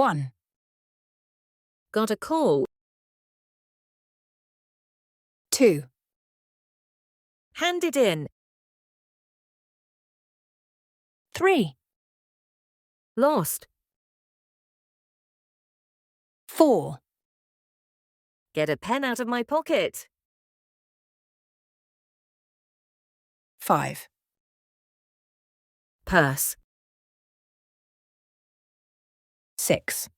1, Got a call. 2, Hand it in. 3, Lost. 4, Get a pen out of my pocket. 5, Purse. 6,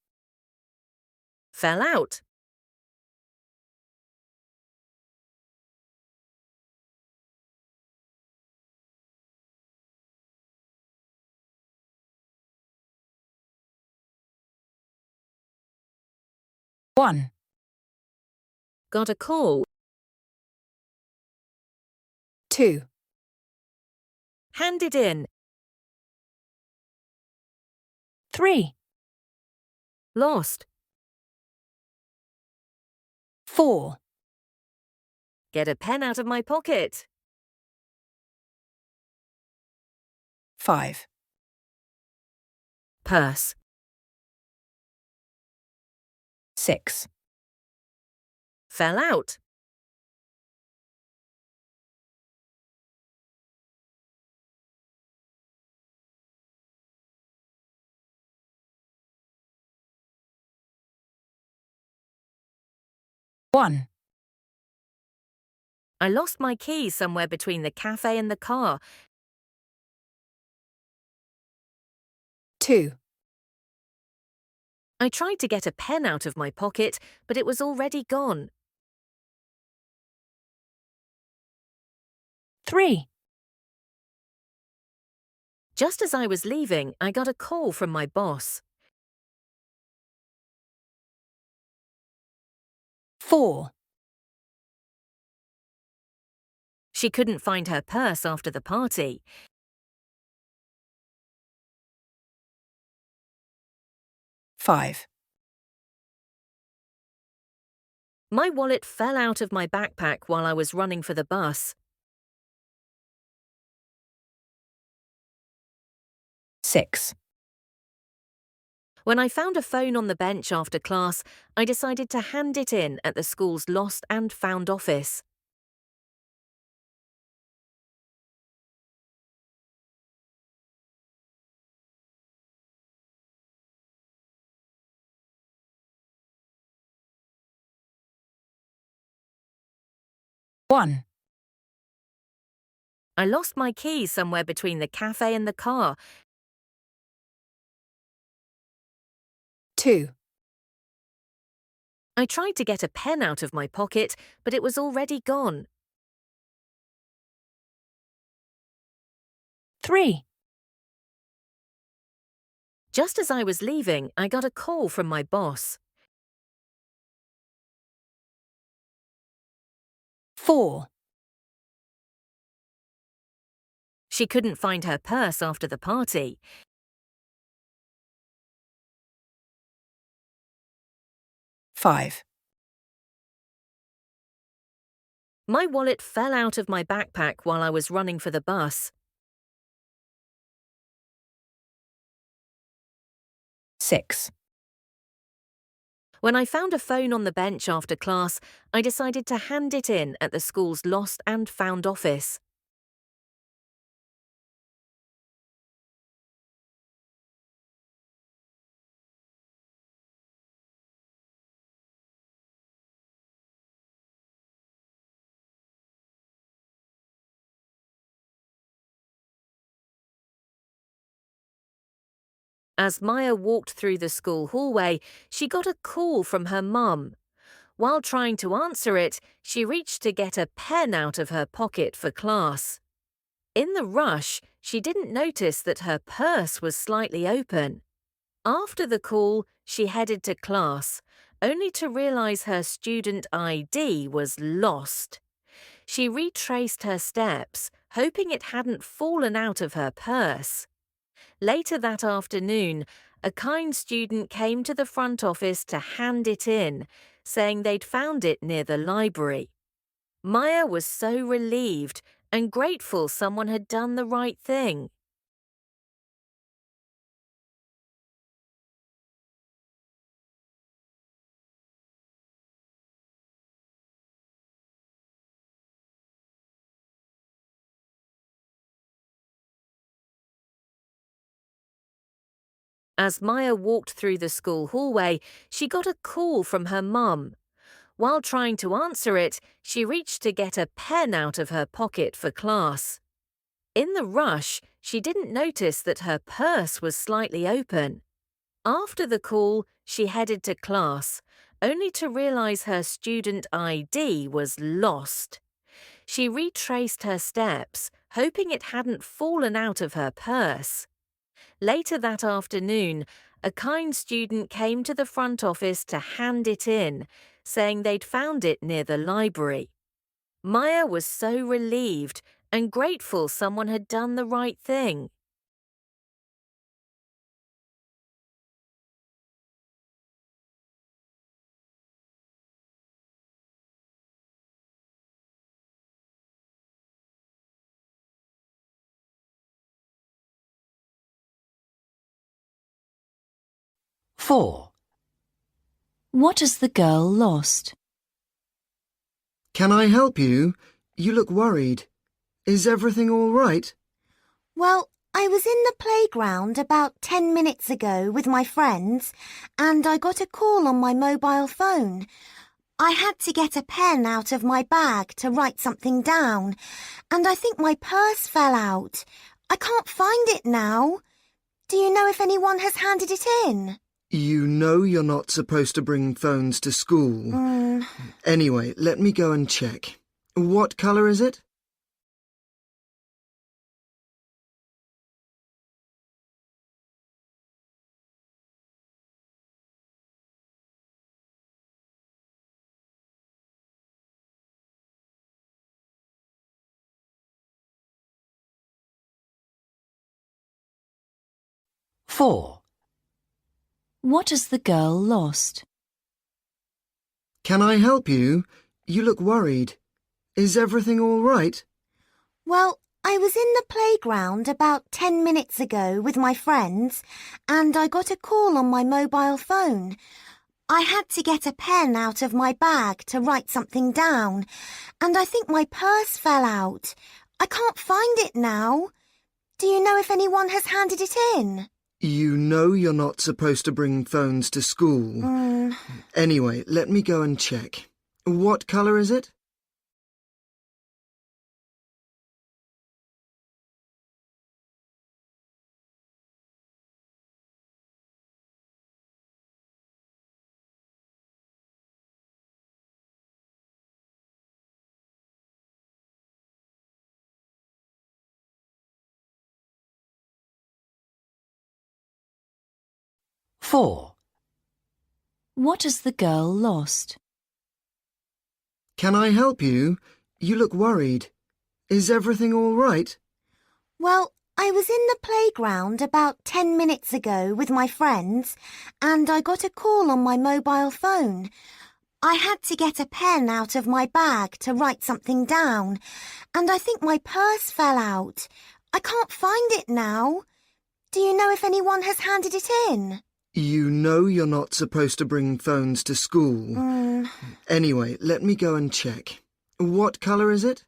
Fell out. 1, Got a call. 2, Hand it in. 3, Lost. 4, Get a pen out of my pocket. 5, Purse. 6, Fell out. 1, I lost my keys somewhere between the cafe and the car. 2, I tried to get a pen out of my pocket, but it was already gone. 3, Just as I was leaving, I got a call from my boss. 4, She couldn't find her purse after the party. 5, My wallet fell out of my backpack while I was running for the bus. 6, When I found a phone on the bench after class, I decided to hand it in at the school's lost and found office. 1, I lost my keys somewhere between the cafe and the car. 2, I tried to get a pen out of my pocket, but it was already gone. 3, Just as I was leaving, I got a call from my boss. 4, She couldn't find her purse after the party. 5, My wallet fell out of my backpack while I was running for the bus. 6, When I found a phone on the bench after class, I decided to hand it in at the school's lost and found office. As Maya walked through the school hallway, she got a call from her mum. While trying to answer it, she reached to get a pen out of her pocket for class. In the rush, she didn't notice that her purse was slightly open. After the call, she headed to class, only to realize her student ID was lost. She retraced her steps, hoping it hadn't fallen out of her purse. Later that afternoon, a kind student came to the front office to hand it in, saying they'd found it near the library. Maya was so relieved and grateful someone had done the right thing. As Maya walked through the school hallway, she got a call from her mum. While trying to answer it, she reached to get a pen out of her pocket for class. In the rush, she didn't notice that her purse was slightly open. After the call, she headed to class, only to realize her student ID was lost. She retraced her steps, hoping it hadn't fallen out of her purse. Later that afternoon, a kind student came to the front office to hand it in, saying they'd found it near the library. Maya was so relieved and grateful someone had done the right thing. Four. What has the girl lost? Can I help you? You look worried. Is everything all right? Well, I was in the playground about 10 minutes ago with my friends and I got a call on my mobile phone. I had to get a pen out of my bag to write something down and I think my purse fell out. I can't find it now. Do you know if anyone has handed it in? You know you're not supposed to bring phones to school. Anyway, let me go and check. What colour is it? Four. What has the girl lost? Can I help you? You look worried. Is everything all right? Well, I was in the playground about 10 minutes ago with my friends and I got a call on my mobile phone. I had to get a pen out of my bag to write something down and I think my purse fell out. I can't find it now. Do you know if anyone has handed it in? You know you're not supposed to bring phones to school. Anyway, let me go and check. What colour is it? Four. What has the girl lost? Can I help you? You look worried. Is everything all right? Well, I was in the playground about 10 minutes ago with my friends and I got a call on my mobile phone. I had to get a pen out of my bag to write something down and I think my purse fell out. I can't find it now. Do you know if anyone has handed it in? You know you're not supposed to bring phones to school. Anyway, let me go and check. What colour is it?